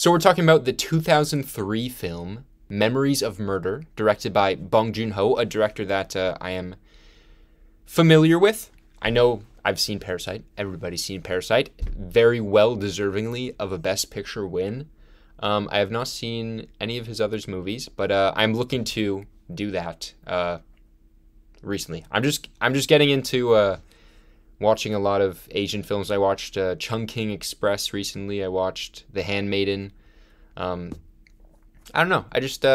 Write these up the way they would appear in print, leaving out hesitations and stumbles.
So we're talking about the 2003 film Memories of Murder, directed by Bong Joon-ho, a director that I am familiar with. I know I've seen Parasite. Everybody's seen Parasite. Very well deservingly of a Best Picture win. I have not seen any of his other movies, but I'm looking to do that recently. I'm just getting into watching a lot of Asian films. I watched Chungking Express recently. I watched The Handmaiden. I don't know. I just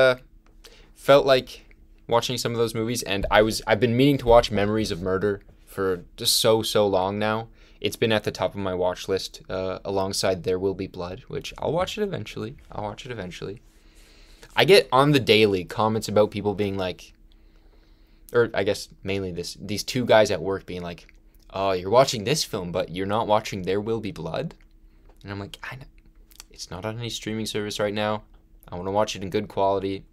felt like watching some of those movies, and I've been meaning to watch Memories of Murder for just so long now. It's been at the top of my watch list alongside There Will Be Blood, which I'll watch it eventually. I get on the daily comments about people being like, or I guess mainly these two guys at work being like, "Oh, you're watching this film, but you're not watching There Will Be Blood?" And I'm like, I know. It's not on any streaming service right now. I want to watch it in good quality.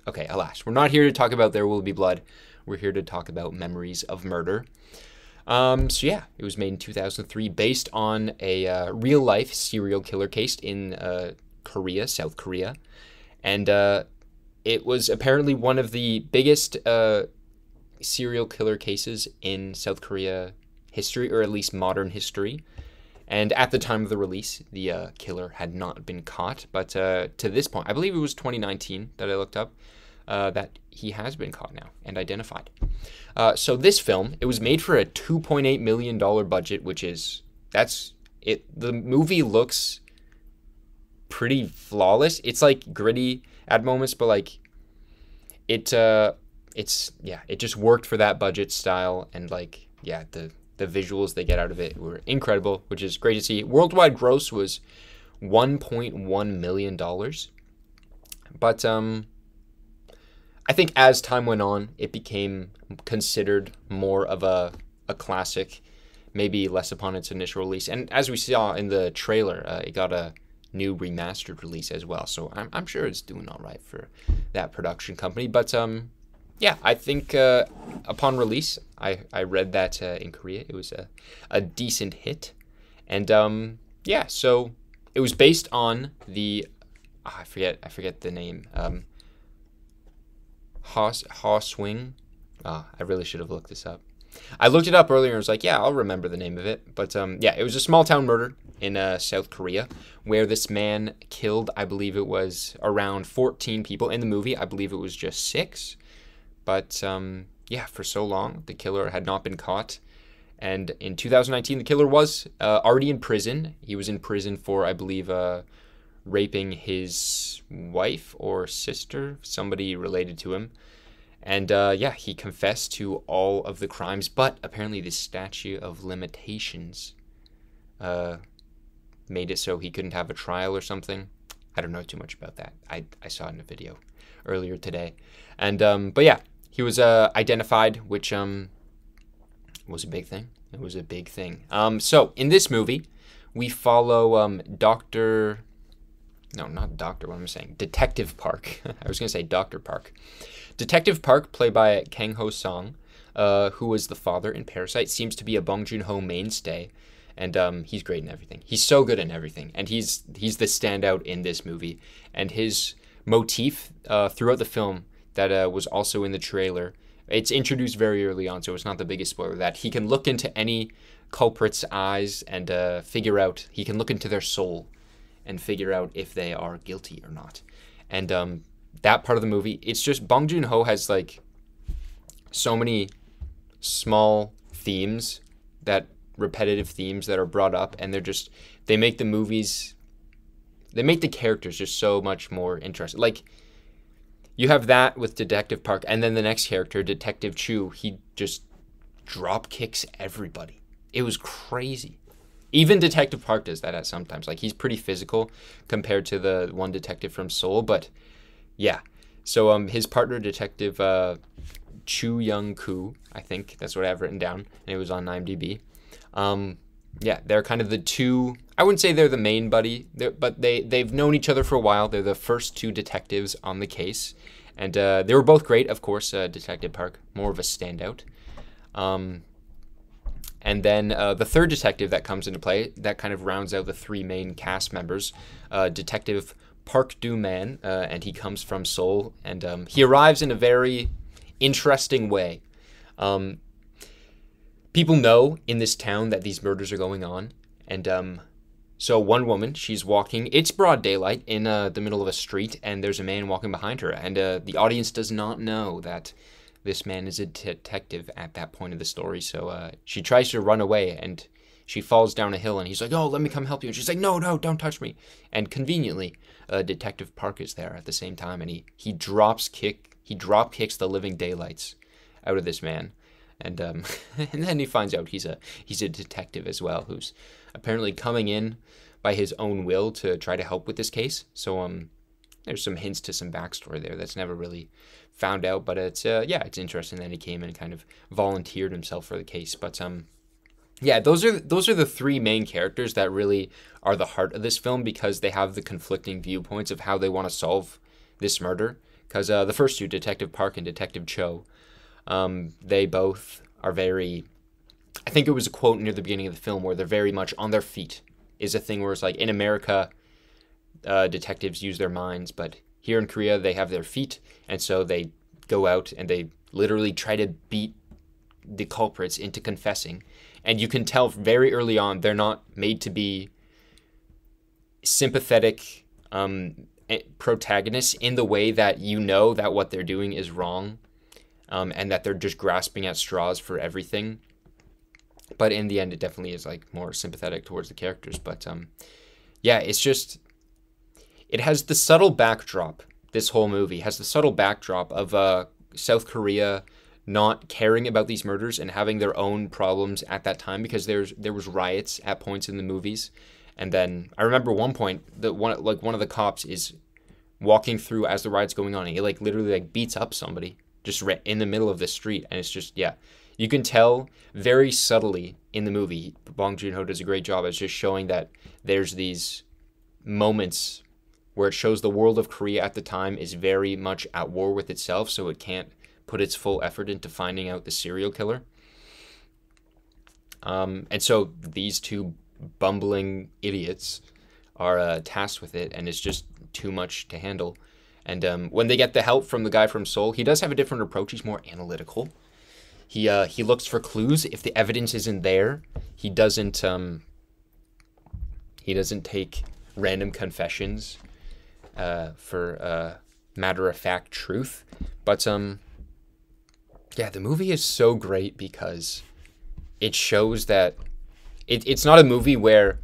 Okay, alas, we're not here to talk about There Will Be Blood. We're here to talk about Memories of Murder. So yeah, it was made in 2003 based on a real-life serial killer case in Korea, South Korea. And it was apparently one of the biggest serial killer cases in South Korea history, or at least modern history. And at the time of the release, the killer had not been caught. But to this point, I believe it was 2019 that I looked up, that he has been caught now and identified. So this film, it was made for a $2.8 million budget, that's it. The movie looks pretty flawless. It's like gritty at moments, but like it just worked for that budget style, and like, yeah, the visuals they get out of it were incredible, which is great to see. Worldwide gross was $1.1 million. But I think as time went on, it became considered more of a classic, maybe less upon its initial release. And as we saw in the trailer, it got a new remastered release as well. So I'm sure it's doing all right for that production company. But yeah, I think upon release, I read that in Korea it was a decent hit. And yeah, so it was based on the I forget the name. Ha Swing. I really should have looked this up. I looked it up earlier and was like, yeah, I'll remember the name of it. But yeah, it was a small town murder in South Korea where this man killed, I believe it was around 14 people. In the movie, I believe it was just 6. But yeah, for so long, the killer had not been caught. And in 2019, the killer was already in prison. He was in prison for, I believe, raping his wife or sister, somebody related to him. And yeah, he confessed to all of the crimes, but apparently the statute of limitations made it so he couldn't have a trial or something. I don't know too much about that. I saw it in a video earlier today. And but yeah, he was identified, which was a big thing. It was a big thing. So in this movie, we follow Detective Park. I was going to say Dr. Park. Detective Park, played by Kang Ho-sung, who was the father in Parasite, seems to be a Bong Joon-ho mainstay, and he's great in everything. He's so good in everything, and he's the standout in this movie. And his motif throughout the film that was also in the trailer, it's introduced very early on, so it's not the biggest spoiler, that he can look into any culprit's eyes and he can look into their soul and figure out if they are guilty or not. And that part of the movie, it's just Bong Joon-ho has like so many small themes, repetitive themes that are brought up, and they make the characters just so much more interesting. Like, you have that with Detective Park, and then the next character, Detective Chu, he just drop kicks everybody. It was crazy. Even Detective Park does that at sometimes. Like, he's pretty physical compared to the one detective from Seoul, but yeah. So his partner, Detective Chu Young-koo, I think that's what I have written down, and it was on IMDb. Yeah, they're kind of the two. I wouldn't say they're the main buddy, but they've known each other for a while. They're the first two detectives on the case, and they were both great. Of course, Detective Park, more of a standout. And then the third detective that comes into play, that kind of rounds out the three main cast members, Detective Park Do-man, and he comes from Seoul, and he arrives in a very interesting way. Um, People know in this town that these murders are going on, and so one woman, she's walking, it's broad daylight, in the middle of a street, and there's a man walking behind her, and the audience does not know that this man is a detective at that point of the story, so she tries to run away, and she falls down a hill, and he's like, oh, let me come help you, and she's like, no, no, don't touch me, and conveniently, Detective Park is there at the same time, and he drop kicks the living daylights out of this man, and and then he finds out he's a detective as well, who's apparently coming in by his own will to try to help with this case. So there's some hints to some backstory there that's never really found out, but it's yeah, it's interesting that he came and kind of volunteered himself for the case. But yeah, those are the three main characters that really are the heart of this film, because they have the conflicting viewpoints of how they want to solve this murder. Because the first two, Detective Park and Detective Cho, they both are very, I think it was a quote near the beginning of the film where they're very much on their feet, is a thing where it's like, in America, detectives use their minds, but here in Korea, they have their feet, and so they go out and they literally try to beat the culprits into confessing. And you can tell very early on, they're not made to be sympathetic protagonists in the way that you know that what they're doing is wrong, and that they're just grasping at straws for everything. But in the end, it definitely is like more sympathetic towards the characters. But yeah, it's just, it has the subtle backdrop. This whole movie has the subtle backdrop of South Korea not caring about these murders and having their own problems at that time, because there was riots at points in the movies. And then I remember one point that one of the cops is walking through as the riot's going on, and he like literally like beats up somebody just in the middle of the street, and it's just, yeah, you can tell very subtly in the movie. Bong Joon-ho does a great job at just showing that there's these moments where it shows the world of Korea at the time is very much at war with itself, so it can't put its full effort into finding out the serial killer. And so these two bumbling idiots are tasked with it, and it's just too much to handle. And when they get the help from the guy from Seoul, he does have a different approach. He's more analytical. He looks for clues. If the evidence isn't there, he doesn't take random confessions for matter-of-fact truth. But yeah, the movie is so great because it shows that it's not a movie where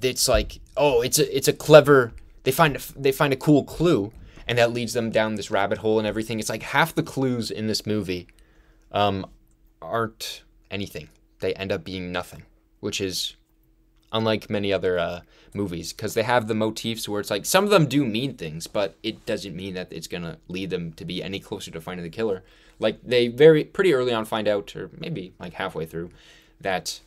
it's like, oh, it's a clever, they find a cool clue and that leads them down this rabbit hole and everything. It's like half the clues in this movie aren't anything. They end up being nothing, which is unlike many other movies, because they have the motifs where it's like some of them do mean things, but it doesn't mean that it's gonna lead them to be any closer to finding the killer. Like they pretty early on find out, or maybe like halfway through, that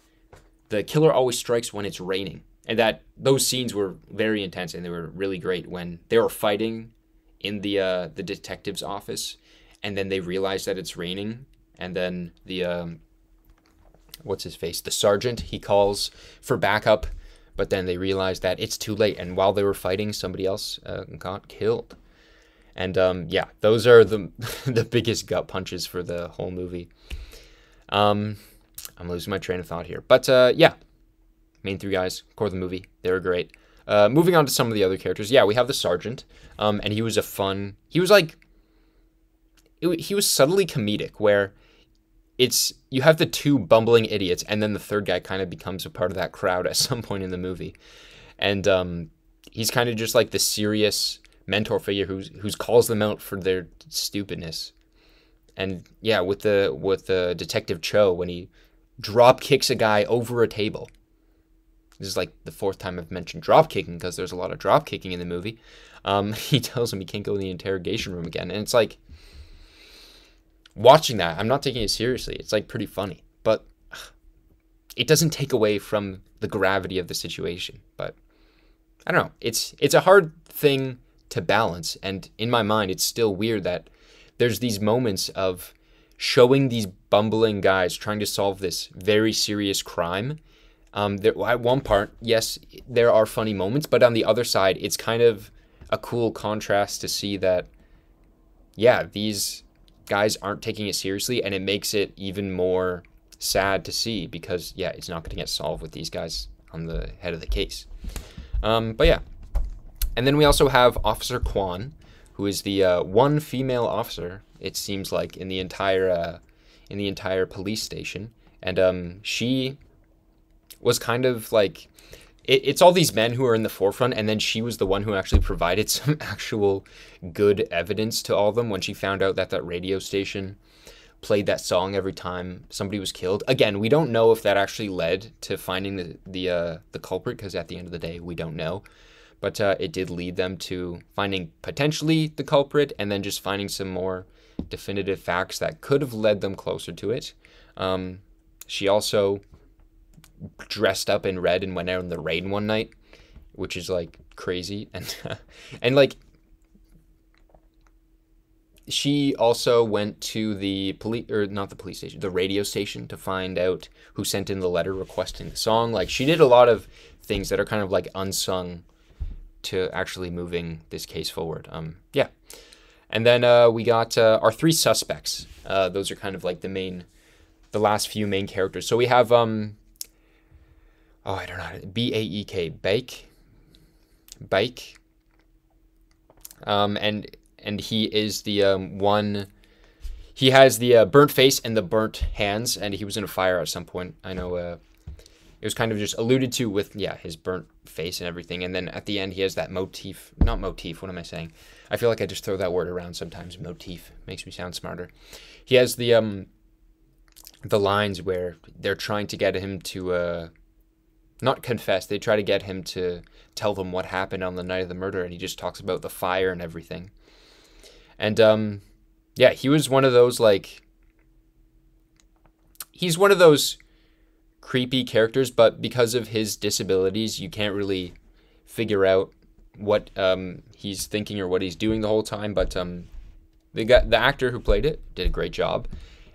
the killer always strikes when it's raining, and that those scenes were very intense and they were really great when they were fighting in the detective's office, and then they realize that it's raining, and then the what's his face, the sergeant, he calls for backup, but then they realize that it's too late, and while they were fighting, somebody else got killed. And yeah, those are the the biggest gut punches for the whole movie. I'm losing my train of thought here, but yeah, main three guys, core of the movie, they were great. Moving on to some of the other characters, yeah, we have the sergeant, and he was he was like, he was subtly comedic, where you have the two bumbling idiots, and then the third guy kind of becomes a part of that crowd at some point in the movie, and he's kind of just like the serious mentor figure who's calls them out for their stupidness. And yeah, with the Detective Cho, when he drop kicks a guy over a table. This is like the fourth time I've mentioned drop kicking, because there's a lot of drop kicking in the movie. He tells him he can't go in the interrogation room again, and it's like, watching that, I'm not taking it seriously. It's like pretty funny, but it doesn't take away from the gravity of the situation. But I don't know. It's a hard thing to balance, and in my mind, it's still weird that there's these moments of showing these bumbling guys trying to solve this very serious crime. At one part, yes, there are funny moments, but on the other side, it's kind of a cool contrast to see that, yeah, these guys aren't taking it seriously, and it makes it even more sad to see because, yeah, it's not going to get solved with these guys on the head of the case. But yeah. And then we also have Officer Kwan, who is the one female officer, it seems like, in the entire police station. And she was kind of like, it's all these men who are in the forefront, and then she was the one who actually provided some actual good evidence to all of them when she found out that that radio station played that song every time somebody was killed. Again, we don't know if that actually led to finding the culprit, because at the end of the day, we don't know. But it did lead them to finding potentially the culprit, and then just finding some more definitive facts that could have led them closer to it. She also dressed up in red and went out in the rain one night, which is like crazy. And like, she also went to the police, or not the police station, the radio station, to find out who sent in the letter requesting the song. Like, she did a lot of things that are kind of like unsung to actually moving this case forward. Yeah. And then we got our three suspects. Those are kind of like the last few main characters. So we have I don't know, Baek, Baek. And he is the one. He has the burnt face and the burnt hands, and he was in a fire at some point. I know it was kind of just alluded to with, yeah, his burnt face and everything. And then at the end, he has that motif. Not motif, what am I saying? I feel like I just throw that word around sometimes. Motif makes me sound smarter. He has the lines where they're trying to get him to not confess. They try to get him to tell them what happened on the night of the murder, and he just talks about the fire and everything. And yeah, he was one of those, like, he's one of those creepy characters, but because of his disabilities, you can't really figure out what he's thinking or what he's doing the whole time. But the actor who played it did a great job,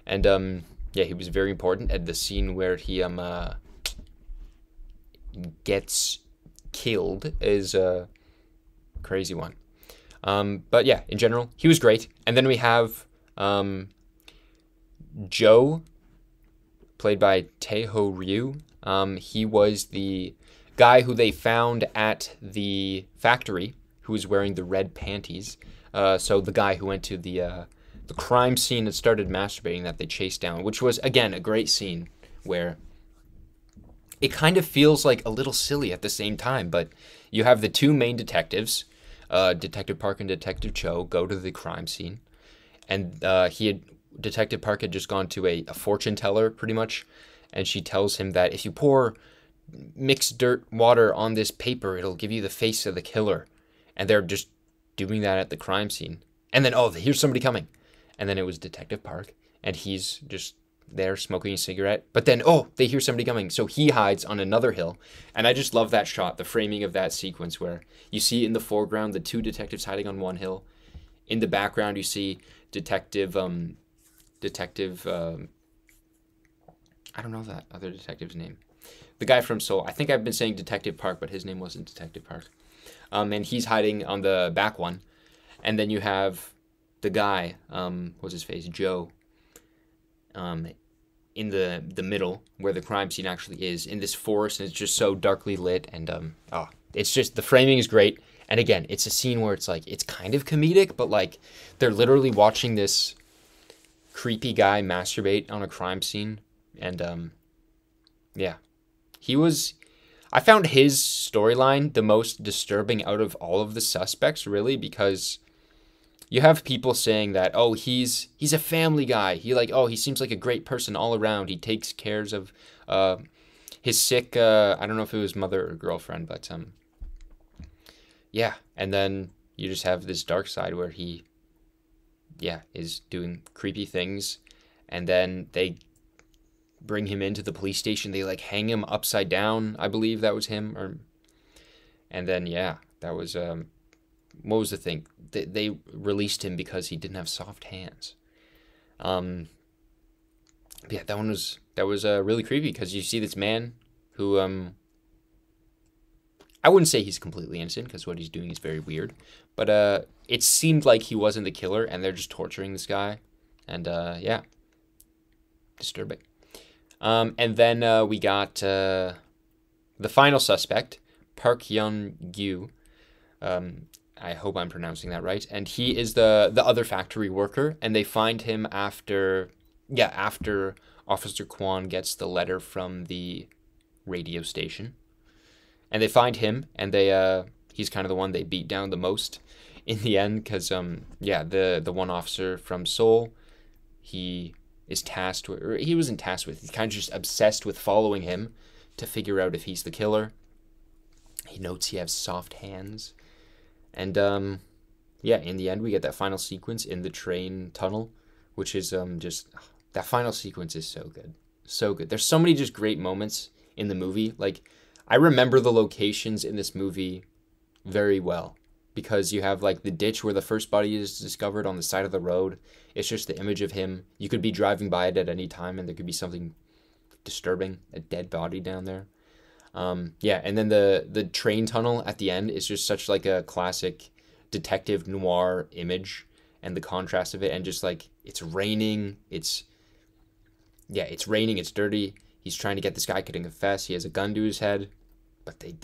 and yeah, he was very important. At the scene where he gets killed is a crazy one. But yeah, in general, he was great. And then we have Joe, played by Taeho Ryu. He was the guy who they found at the factory, who was wearing the red panties. So the guy who went to the crime scene that started masturbating that they chased down, which was, again, a great scene where it kind of feels like a little silly at the same time. But you have the two main detectives, Detective Park and Detective Cho, go to the crime scene. And Detective Park had just gone to a fortune teller, pretty much, and she tells him that if you pour mixed dirt water on this paper, it'll give you the face of the killer. And they're just doing that at the crime scene. And then, oh, here's somebody coming. And then it was Detective Park, and he's just there smoking a cigarette. But then, oh, they hear somebody coming, so he hides on another hill. And I just love that shot, the framing of that sequence, where you see in the foreground the two detectives hiding on one hill. In the background, you see Detective, I don't know that other detective's name. The guy from Seoul. I think I've been saying Detective Park, but his name wasn't Detective Park. And he's hiding on the back one. And then you have the guy, what's his face, Joe, in the middle, where the crime scene actually is, in this forest, and it's just so darkly lit, and it's just, the framing is great. And again, it's a scene where it's like, it's kind of comedic, but like, they're literally watching this creepy guy masturbate on a crime scene. And yeah, I found his storyline the most disturbing out of all of the suspects, really, because you have people saying that, oh, he's a family guy. He seems like a great person all around. He takes cares of his sick, I don't know if it was mother or girlfriend, but yeah. And then you just have this dark side where he, yeah, is doing creepy things. And then they bring him into the police station. They like hang him upside down. I believe that was him. And then, yeah, that was, what was the thing? They released him because he didn't have soft hands. Yeah, that was really creepy because you see this man who I wouldn't say he's completely innocent because what he's doing is very weird, but it seemed like he wasn't the killer and they're just torturing this guy, and yeah, disturbing. And then we got the final suspect, Park Hyun Gyu. I hope I'm pronouncing that right. And he is the other factory worker, and they find him after Officer Kwan gets the letter from the radio station, and they find him, and he's kind of the one they beat down the most in the end, because the one officer from Seoul, he is tasked with, or he wasn't tasked with, he's kind of just obsessed with following him to figure out if he's the killer. He notes he has soft hands. And in the end, we get that final sequence in the train tunnel, which is just that final sequence is so good, so good. There's so many just great moments in the movie. Like, I remember the locations in this movie very well because you have like the ditch where the first body is discovered on the side of the road. It's just the image of him. You could be driving by it at any time, and there could be something disturbing, a dead body down there. And then the train tunnel at the end is just such like a classic detective noir image, and the contrast of it, and just like it's raining, it's raining, it's dirty. He's trying to get this guy to confess. He has a gun to his head, but they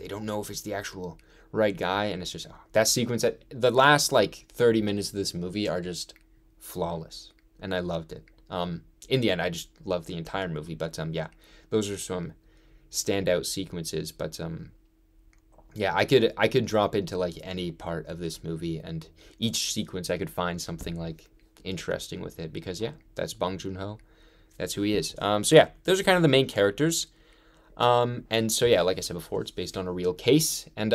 don't know if it's the actual right guy, and it's just that sequence. At the last like 30 minutes of this movie are just flawless, and I loved it. In the end, I just loved the entire movie, but those are some standout sequences. But I could drop into like any part of this movie, and each sequence I could find something like interesting with it, because that's Bong Joon-ho. That's who he is. Those are kind of the main characters. Like I said before, it's based on a real case. And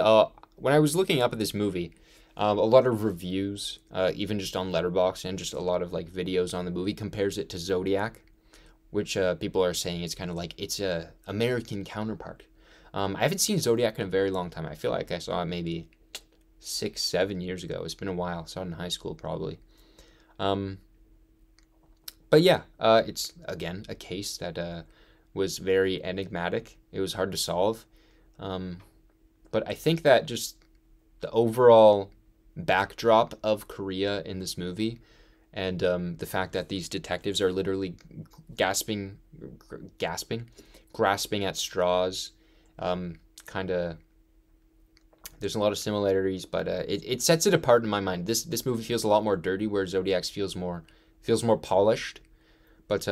when I was looking up at this movie, a lot of reviews, even just on Letterboxd, and just a lot of like videos on the movie, compares it to Zodiac, which people are saying is kind of like it's a American counterpart. I haven't seen Zodiac in a very long time. I feel like I saw it maybe 6-7 years ago. It's been a while. I saw it in high school probably. It's again a case that was very enigmatic. It was hard to solve. But I think that just the overall backdrop of Korea in this movie, and the fact that these detectives are literally grasping at straws, there's a lot of similarities, but it sets it apart in my mind. This movie feels a lot more dirty, where Zodiac's feels more polished. But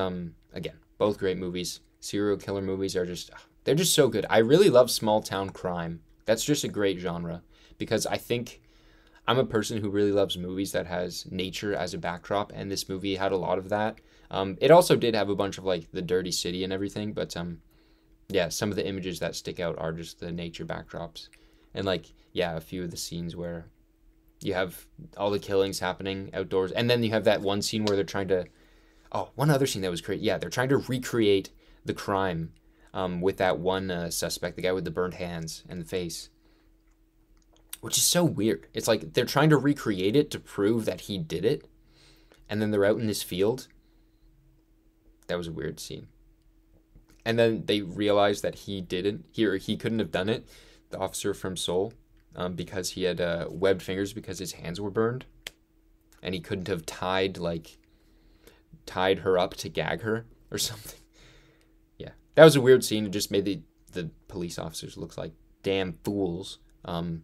again, both great movies. Serial killer movies are they're just so good. I really love small town crime. That's just a great genre, because I think I'm a person who really loves movies that has nature as a backdrop, and this movie had a lot of that. It also did have a bunch of like the dirty city and everything, but some of the images that stick out are just the nature backdrops, and a few of the scenes where you have all the killings happening outdoors, and then you have that one scene where they're trying to. Oh, one other scene that was great. Yeah, they're trying to recreate the crime with that one suspect, the guy with the burnt hands and the face, which is so weird. It's like they're trying to recreate it to prove that he did it, and then they're out in this field. That was a weird scene. And then they realize that he couldn't have done it, the officer from Seoul, because he had webbed fingers because his hands were burned, and he couldn't have tied her up to gag her or something. Yeah, that was a weird scene. It just made the police officers look like damn fools. And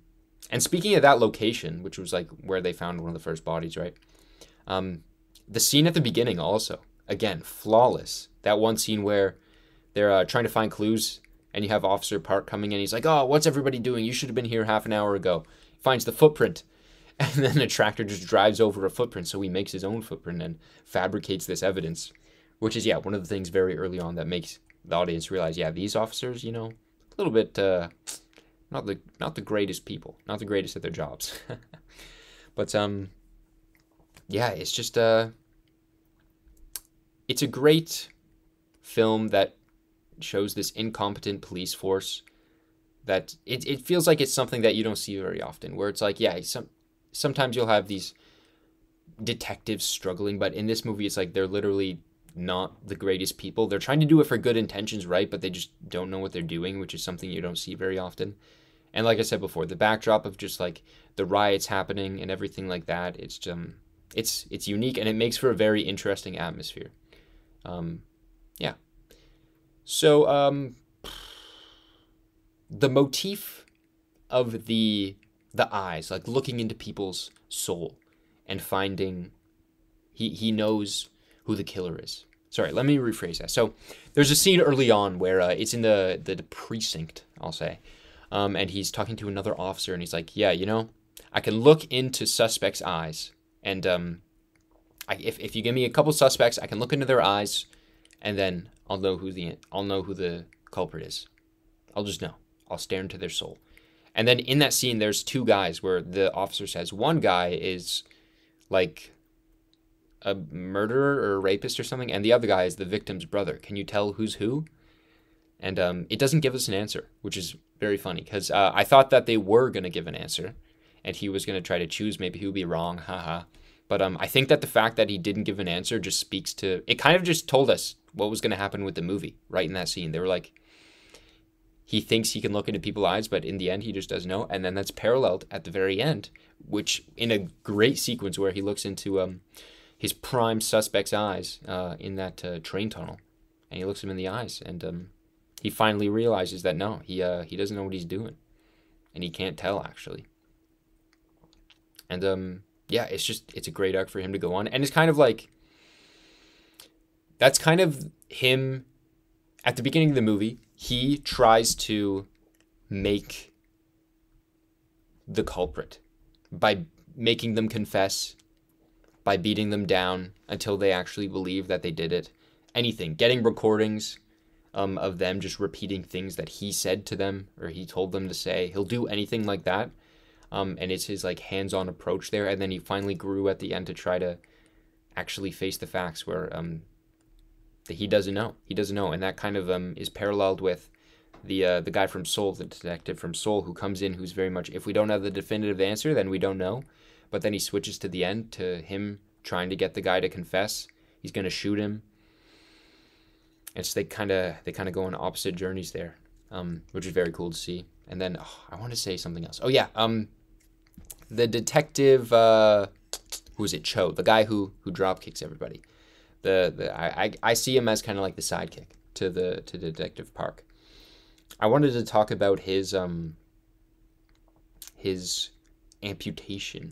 speaking of that location, which was like where they found one of the first bodies, right? The scene at the beginning also, again, flawless. That one scene where they're trying to find clues, and you have Officer Park coming in. He's like, "Oh, what's everybody doing? You should have been here half an hour ago." Finds the footprint. And then the tractor just drives over a footprint, so he makes his own footprint and fabricates this evidence, which is, one of the things very early on that makes the audience realize, these officers, a little bit, not the greatest people, not the greatest at their jobs. But, it's just, it's a great film that shows this incompetent police force that it feels like it's something that you don't see very often, where it's like, sometimes you'll have these detectives struggling, but in this movie, it's like they're literally not the greatest people. They're trying to do it for good intentions, right? But they just don't know what they're doing, which is something you don't see very often. And like I said before, the backdrop of just like the riots happening and everything like that, it's unique, and it makes for a very interesting atmosphere. Yeah. So the motif of the eyes, like looking into people's soul and finding he knows who the killer is. Sorry, let me rephrase that. So there's a scene early on where it's in the precinct, I'll say, and he's talking to another officer, and he's like, yeah, I can look into suspects' eyes, and if you give me a couple suspects, I can look into their eyes, and then I'll know who the culprit is. I'll just know. I'll stare into their soul. And then in that scene, there's two guys where the officer says one guy is like a murderer or a rapist or something, and the other guy is the victim's brother. Can you tell who's who? And it doesn't give us an answer, which is very funny, because I thought that they were going to give an answer, and he was going to try to choose maybe who would be wrong, haha. But I think that the fact that he didn't give an answer just speaks to, it kind of just told us what was going to happen with the movie right in that scene. They were like, he thinks he can look into people's eyes, but in the end, he just doesn't know. And then that's paralleled at the very end, which in a great sequence where he looks into his prime suspect's eyes in that train tunnel, and he looks him in the eyes, and he finally realizes that no, he doesn't know what he's doing, and he can't tell actually. And yeah, it's a great arc for him to go on, and it's kind of like, that's kind of him at the beginning of the movie. He tries to make the culprit by making them confess, by beating them down until they actually believe that they did it. Anything, getting recordings of them just repeating things that he said to them or he told them to say. He'll do anything like that. And it's his like hands-on approach there. And then he finally grew at the end to try to actually face the facts where that he doesn't know. He doesn't know. And that kind of is paralleled with the guy from Soul, the detective from Soul, who comes in, who's very much, if we don't have the definitive answer, then we don't know. But then he switches to the end to him trying to get the guy to confess. He's going to shoot him. And so they kind of go on opposite journeys there, which is very cool to see. And then I want to say something else. Oh yeah, the detective, who is it? Cho, the guy who drop kicks everybody. I see him as kind of like the sidekick to Detective Park. I wanted to talk about his amputation.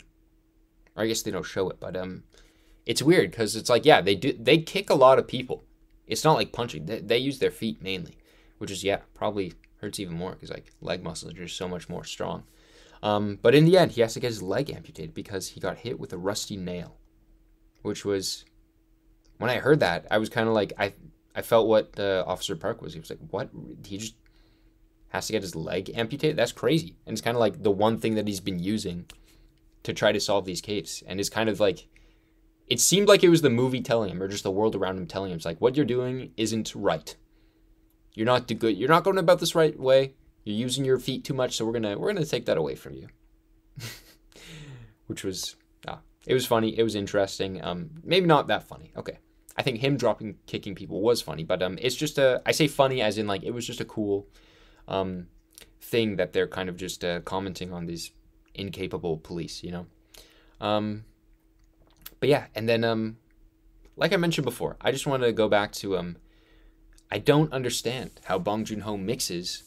Or I guess they don't show it, but it's weird because it's like, yeah, they kick a lot of people. It's not like punching. They use their feet mainly, which is, yeah, probably hurts even more because like leg muscles are just so much more strong. But in the end, he has to get his leg amputated because he got hit with a rusty nail, which was, when I heard that, I was kind of like, I felt what Officer Park was. He was like, what? He just has to get his leg amputated? That's crazy. And it's kind of like the one thing that he's been using to try to solve these cases. And it's kind of like, it seemed like it was the movie telling him, or just the world around him telling him, it's like, what you're doing isn't right. You're not good. You're not going about this right way. You're using your feet too much, so we're gonna take that away from you. Which was, it was funny. It was interesting. Maybe not that funny. Okay, I think him kicking people was funny, but it's just I say funny as in like it was just a cool, thing that they're kind of just commenting on these incapable police, you know. But yeah, and then like I mentioned before, I just wanted to go back to I don't understand how Bong Joon-ho mixes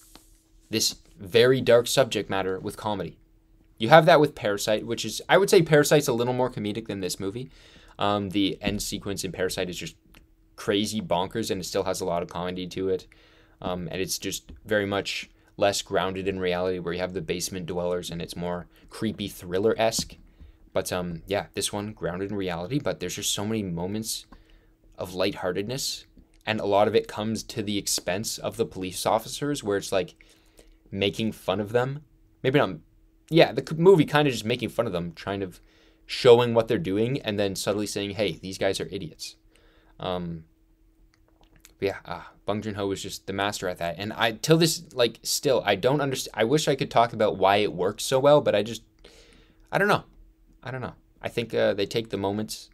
this very dark subject matter with comedy. You have that with Parasite, which is, I would say Parasite's a little more comedic than this movie. The end sequence in Parasite is just crazy bonkers, and it still has a lot of comedy to it. And it's just very much less grounded in reality, where you have the basement dwellers and it's more creepy thriller-esque. But yeah, this one grounded in reality, but there's just so many moments of lightheartedness, and a lot of it comes to the expense of the police officers, where it's like making fun of them. Maybe not. Yeah, the movie kind of just making fun of them, trying to showing what they're doing, and then subtly saying, "Hey, these guys are idiots." Yeah, Bong Joon-ho was just the master at that, and I till this still I don't understand. I wish I could talk about why it works so well, but I don't know. I think they take the moments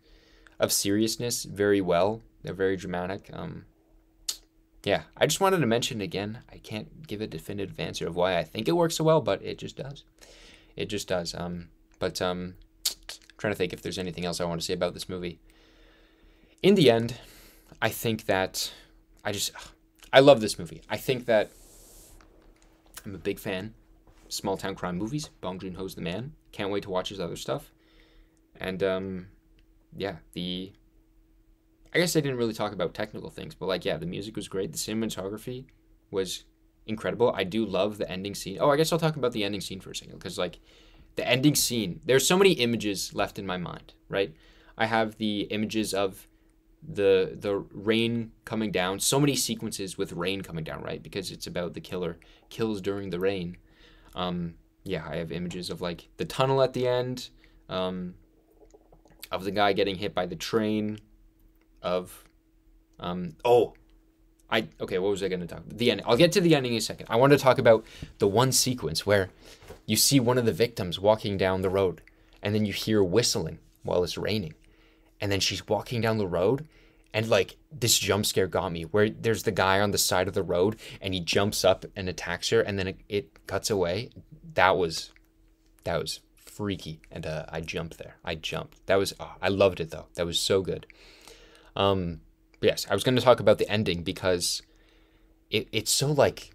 of seriousness very well, They're very dramatic. Yeah, I just wanted to mention again. I can't give a definitive answer of why I think it works so well, but it just does. It just does. But trying to think if there's anything else I want to say about this movie. In the end, I think that I love this movie. I think that I'm a big fan. Small town crime movies. Bong Joon-ho's the man. Can't wait to watch his other stuff. And yeah, I guess I didn't really talk about technical things, but like, yeah, the music was great. The cinematography was incredible. I do love the ending scene. Oh, I guess I'll talk about the ending scene for a second, because like the ending scene, there's so many images left in my mind, right? I have the images of the rain coming down, so many sequences with rain coming down, right? Because it's about the killer kills during the rain. Yeah, I have images of like the tunnel at the end, of the guy getting hit by the train, of okay, what was I going to talk about? The ending. I'll get to the ending in a second. I want to talk about the one sequence where you see one of the victims walking down the road, and then you hear whistling while it's raining, and then she's walking down the road, and like this jump scare got me, where there's the guy on the side of the road, and he jumps up and attacks her, and then it cuts away. That was freaky, and I jumped there. I loved it though. That was so good. Yes, I was going to talk about the ending because it's so like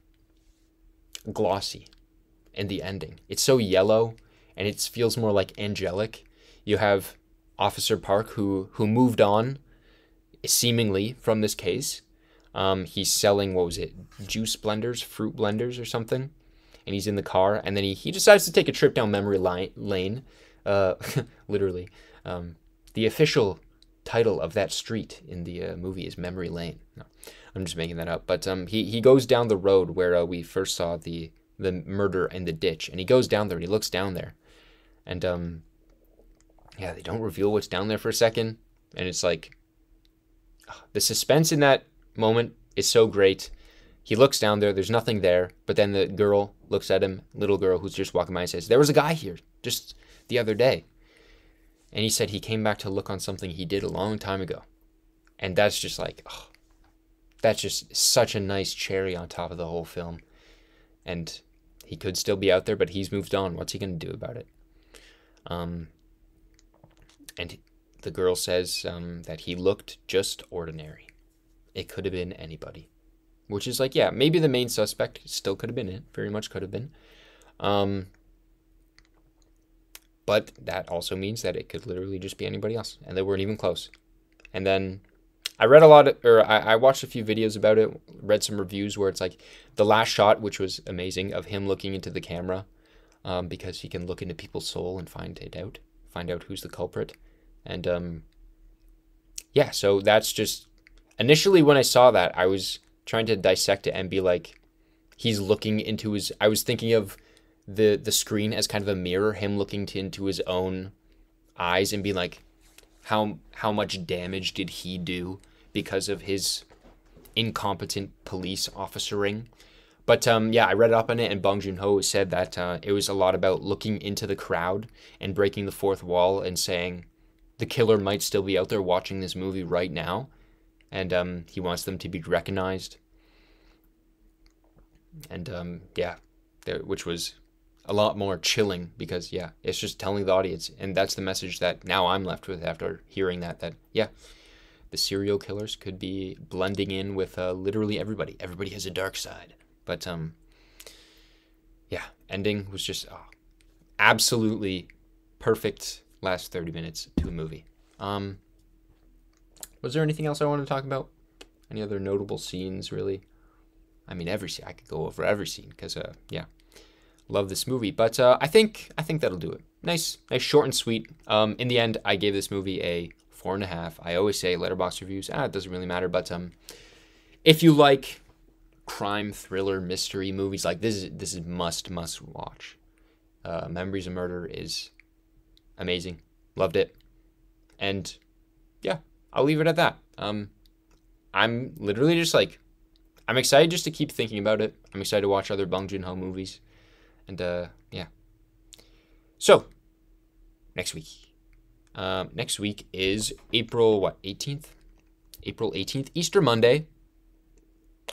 glossy in the ending. It's so yellow, and it feels more like angelic. You have Officer Park who moved on seemingly from this case. He's selling, what was it, juice blenders, fruit blenders or something, and he's in the car, and then he decides to take a trip down memory lane, literally. The official title of that street in the movie is Memory Lane. No, I'm just making that up. But he goes down the road where we first saw the murder in the ditch, and he goes down there and he looks down there, and yeah, they don't reveal what's down there for a second, and it's like the suspense in that moment is so great. He looks down there, there's nothing there, but then the girl looks at him, little girl who's just walking by, and says, "There was a guy here just the other day." And he said he came back to look on something he did a long time ago. And that's just like, oh, that's just such a nice cherry on top of the whole film. And he could still be out there, but he's moved on. What's he going to do about it? And the girl says that he looked just ordinary. It could have been anybody. Which is like, yeah, maybe the main suspect still could have been it. Very much could have been. But that also means that it could literally just be anybody else. And they weren't even close. And then I read I watched a few videos about it, read some reviews where it's like the last shot, which was amazing, of him looking into the camera, because he can look into people's soul and find out who's the culprit. And yeah, so that's just, initially when I saw that, I was trying to dissect it and be like, he's looking into I was thinking of the screen as kind of a mirror, him looking into his own eyes and being like, how much damage did he do because of his incompetent police officering. But yeah, I read up on it, and Bong Joon-ho said that it was a lot about looking into the crowd and breaking the fourth wall and saying the killer might still be out there watching this movie right now, and he wants them to be recognized. And yeah, which was a lot more chilling, because yeah, it's just telling the audience, and that's the message that now I'm left with after hearing that yeah, the serial killers could be blending in with literally everybody. Everybody has a dark side. But yeah, ending was just absolutely perfect last 30 minutes to a movie. Was there anything else I wanted to talk about? Any other notable scenes, really? I mean, every scene. I could go over every scene because yeah, love this movie. But I think that'll do it. Nice, short and sweet. In the end, I gave this movie a 4.5. I always say Letterboxd reviews. It doesn't really matter. But if you like crime, thriller, mystery movies, like this is must watch. Memories of Murder is amazing. Loved it. And yeah, I'll leave it at that. I'm literally just like, I'm excited just to keep thinking about it. I'm excited to watch other Bong Joon-ho movies. And yeah. So, next week. Next week is April, 18th? April 18th, Easter Monday.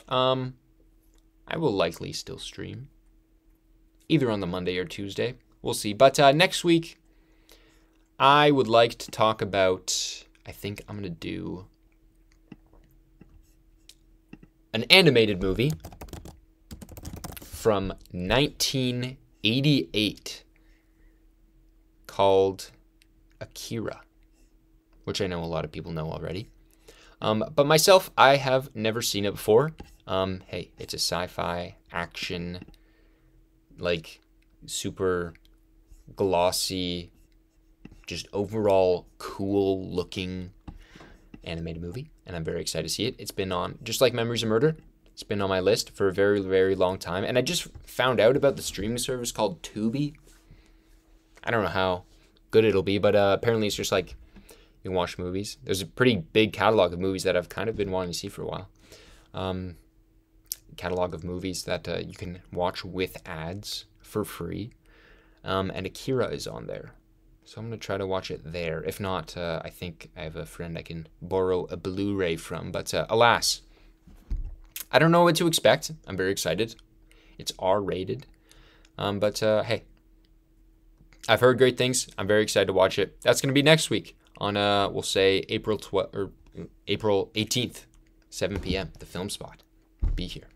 I will likely still stream either on the Monday or Tuesday. We'll see. But next week, I would like to talk about, I think I'm going to do an animated movie from 1988 called Akira, which I know a lot of people know already. But myself, I have never seen it before. Hey, it's a sci-fi action, like super glossy, just overall cool looking animated movie, and I'm very excited to see it. It's been on, just like Memories of Murder, it's been on my list for a very, very long time, and I just found out about the streaming service called Tubi. I don't know how good it'll be, but apparently it's just like you can watch movies. There's a pretty big catalog of movies that I've kind of been wanting to see for a while. Catalog of movies that you can watch with ads for free. And Akira is on there. So I'm going to try to watch it there. If not, I think I have a friend I can borrow a Blu-ray from. But alas, I don't know what to expect. I'm very excited. It's R-rated. But hey, I've heard great things. I'm very excited to watch it. That's going to be next week on, we'll say, April 18th, 7 p.m., the Film Spot. Be here.